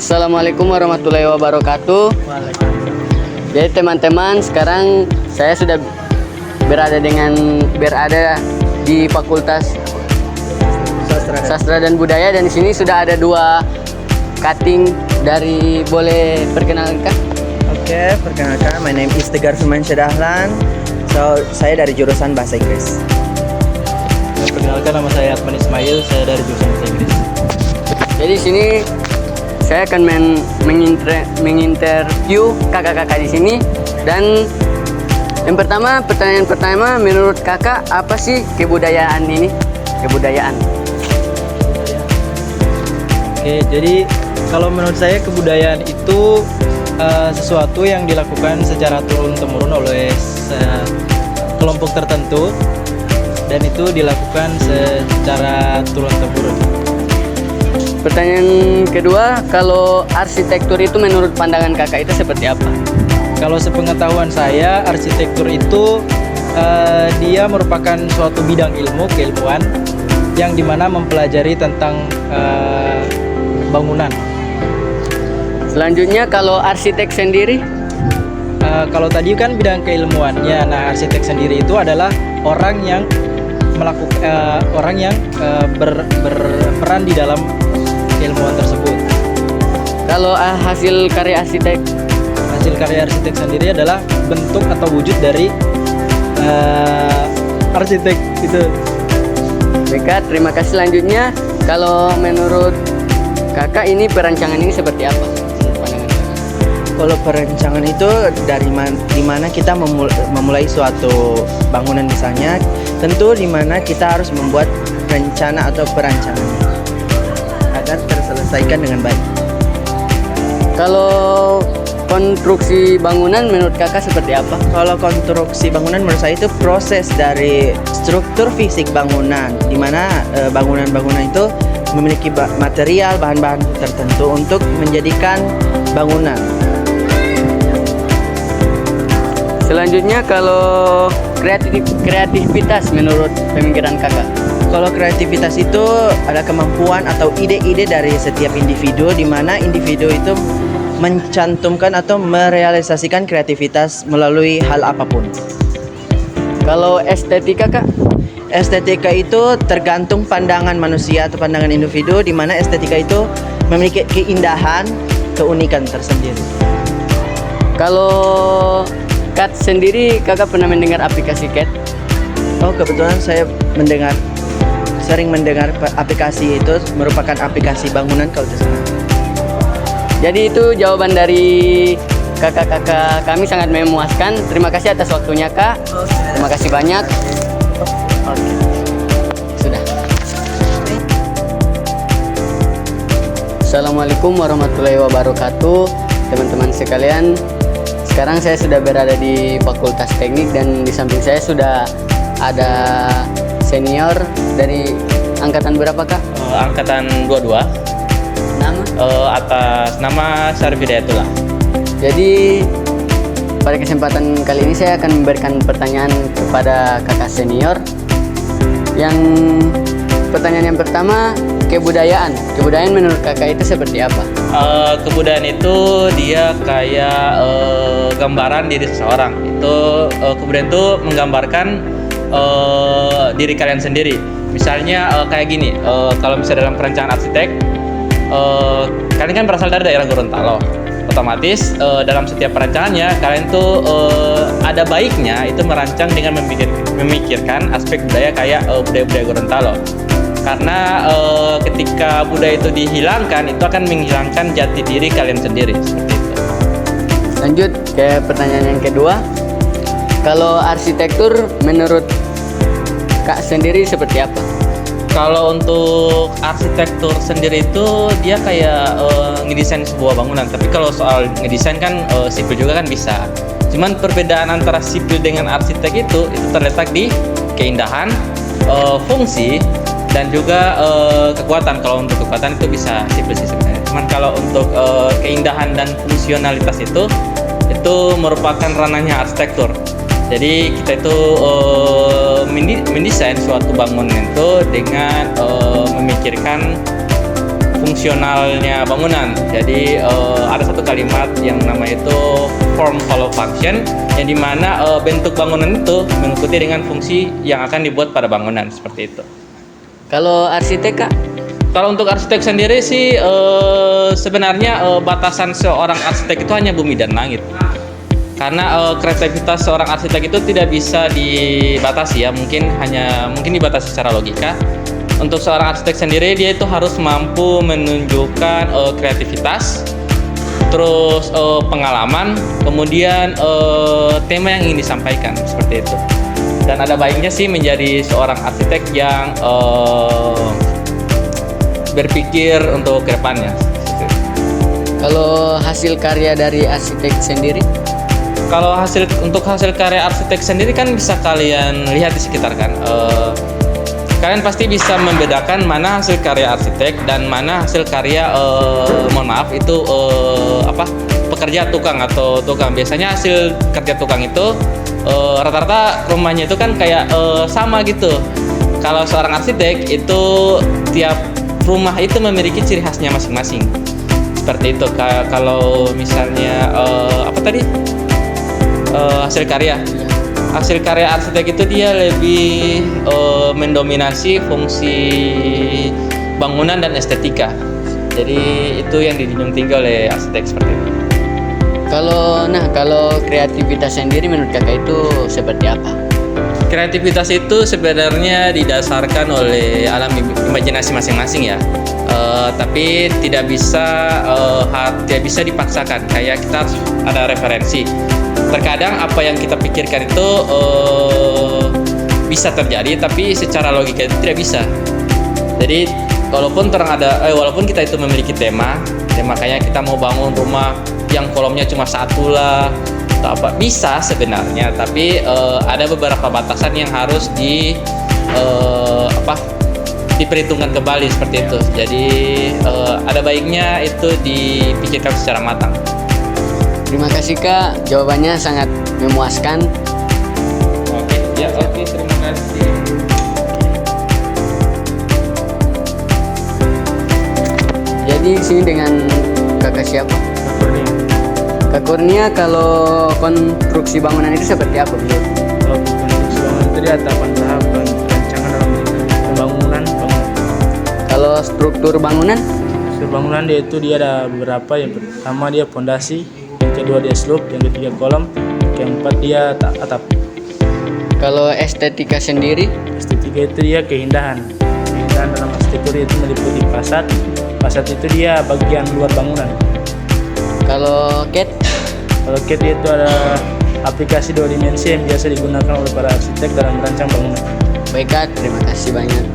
Assalamualaikum warahmatullahi wabarakatuh. Jadi teman-teman, sekarang saya sudah berada di Fakultas Sastra dan Budaya, dan di sini sudah ada dua cutting dari, boleh perkenalkan? Oke, perkenalkan, my name is Tegar Firmansyah Dahlan. Saya dari jurusan Bahasa Inggris. Perkenalkan, nama saya Akman Ismail, saya dari jurusan Bahasa Inggris. Jadi di sini saya akan menginterview kakak-kakak di sini, dan yang pertanyaan pertama, menurut kakak apa sih kebudayaan ini? Kebudayaan. Oke, jadi kalau menurut saya kebudayaan itu sesuatu yang dilakukan secara turun-temurun oleh kelompok tertentu, dan itu dilakukan secara turun-temurun. Pertanyaan kedua, kalau arsitektur itu menurut pandangan kakak itu seperti apa? Kalau sepengetahuan saya, arsitektur itu dia merupakan suatu bidang keilmuan yang dimana mempelajari tentang bangunan. Selanjutnya, kalau arsitek sendiri? Kalau tadi kan bidang keilmuannya, nah arsitek sendiri itu adalah orang yang berperan di dalam keilmuan tersebut. Kalau hasil karya arsitek? Hasil karya arsitek sendiri adalah bentuk atau wujud dari arsitek itu. Baik, terima kasih. Selanjutnya, kalau menurut kakak ini perancangan ini seperti apa? Kalau perencanaan itu dari dimana kita memulai suatu bangunan misalnya, tentu dimana kita harus membuat rencana atau perancangan agar terselesaikan dengan baik. Kalau konstruksi bangunan menurut kakak seperti apa? Kalau konstruksi bangunan menurut saya itu proses dari struktur fisik bangunan, di mana bangunan-bangunan itu memiliki material, bahan-bahan tertentu untuk menjadikan bangunan. Selanjutnya, kalau kreativitas menurut pemikiran kakak? Kalau kreativitas itu adalah kemampuan atau ide-ide dari setiap individu, di mana individu itu mencantumkan atau merealisasikan kreativitas melalui hal apapun. Kalau estetika kak? Estetika itu tergantung pandangan manusia atau pandangan individu, di mana estetika itu memiliki keindahan, keunikan tersendiri. Kalau CAD sendiri, kakak pernah mendengar aplikasi CAD? Oh, kebetulan saya sering mendengar aplikasi itu, merupakan aplikasi bangunan kalau di sana. Jadi itu jawaban dari kakak-kakak kami, sangat memuaskan. Terima kasih atas waktunya kak. Terima kasih banyak. Oke. Sudah. Assalamualaikum warahmatullahi wabarakatuh, teman-teman sekalian. Sekarang saya sudah berada di Fakultas Teknik, dan di samping saya sudah ada senior dari angkatan berapa kak? Angkatan 22. Nama? Atas nama Syarif Hidayatullah. Jadi pada kesempatan kali ini saya akan memberikan pertanyaan kepada kakak senior. Yang pertanyaan yang pertama, kebudayaan. Kebudayaan menurut kakak itu seperti apa? Kebudayaan itu dia kayak gambaran diri seseorang. Kebudayaan itu menggambarkan diri kalian sendiri. Misalnya kayak gini, kalau misalnya dalam perencanaan arsitek, kalian kan berasal dari daerah Gorontalo. Otomatis dalam setiap perancangannya kalian tuh ada baiknya itu merancang dengan memikirkan aspek budaya kayak budaya-budaya Gorontalo. Karena ketika budaya itu dihilangkan, itu akan menghilangkan jati diri kalian sendiri, seperti itu. Lanjut ke pertanyaan yang kedua. Kalau arsitektur menurut kak sendiri seperti apa? Kalau untuk arsitektur sendiri itu dia kayak ngedesain sebuah bangunan. Tapi kalau soal ngedesain kan sipil juga kan bisa. Cuman perbedaan antara sipil dengan arsitek itu terletak di keindahan, fungsi, dan juga kekuatan. Kalau untuk kekuatan itu bisa sipil sih sebenarnya. Cuman kalau untuk keindahan dan fungsionalitas itu merupakan ranahnya arsitektur. Jadi kita itu mendesain suatu bangunan itu dengan memikirkan fungsionalnya bangunan. Jadi ada satu kalimat yang namanya itu form follow function, yang dimana bentuk bangunan itu mengikuti dengan fungsi yang akan dibuat pada bangunan, seperti itu. Kalau arsitek Kak? Kalau untuk arsitek sendiri sih sebenarnya batasan seorang arsitek itu hanya bumi dan langit. Karena kreativitas seorang arsitek itu tidak bisa dibatasi ya, mungkin dibatasi secara logika. Untuk seorang arsitek sendiri dia itu harus mampu menunjukkan kreativitas, terus pengalaman, kemudian tema yang ingin disampaikan, seperti itu. Dan ada baiknya sih menjadi seorang arsitek yang berpikir untuk kedepannya. Kalau hasil karya dari arsitek sendiri? Kalau untuk hasil karya arsitek sendiri kan bisa kalian lihat di sekitar kan. Kalian pasti bisa membedakan mana hasil karya arsitek dan mana hasil karya pekerja tukang atau tukang. Biasanya hasil kerja tukang itu rata-rata rumahnya itu kan kayak sama gitu. Kalau seorang arsitek itu tiap rumah itu memiliki ciri khasnya masing-masing. Seperti itu. Kalau misalnya hasil karya. Hasil karya arsitek itu dia lebih mendominasi fungsi bangunan dan estetika. Jadi itu yang dijunjung tinggi oleh arsitek, seperti itu. Kalau kreativitas sendiri menurut Kakak itu seperti apa? Kreativitas itu sebenarnya didasarkan oleh alam imajinasi masing-masing ya. Tapi tidak bisa dipaksakan. Kayak kita harus ada referensi. Terkadang apa yang kita pikirkan itu bisa terjadi, tapi secara logika itu tidak bisa. Jadi walaupun kita itu memiliki tema kayak kita mau bangun rumah yang kolomnya cuma satu lah, atau apa, bisa sebenarnya, tapi ada beberapa batasan yang harus diperhitungkan kembali, seperti itu. Jadi ada baiknya itu dipikirkan secara matang. Terima kasih Kak, jawabannya sangat memuaskan. Oke, terima kasih. Jadi sini dengan Kakak siapa? Kak Kurnia, kalau konstruksi bangunan itu seperti apa menurut? Konstruksi bangunan itu dia tahapan rancangan dalam pembangunan bangunan. Kalau struktur bangunan? Struktur bangunan dia ada beberapa. Yang pertama dia fondasi, yang kedua dia slope, yang ketiga kolom, yang keempat dia atap. Kalau estetika sendiri? Estetika itu dia keindahan dalam arsitektur itu meliputi fasad. Fasad itu dia bagian luar bangunan. Kalau CAD? Kalau CAD itu ada aplikasi 2 dimensi yang biasa digunakan oleh para arsitek dalam merancang bangunan. Baik Kak, terima kasih banyak.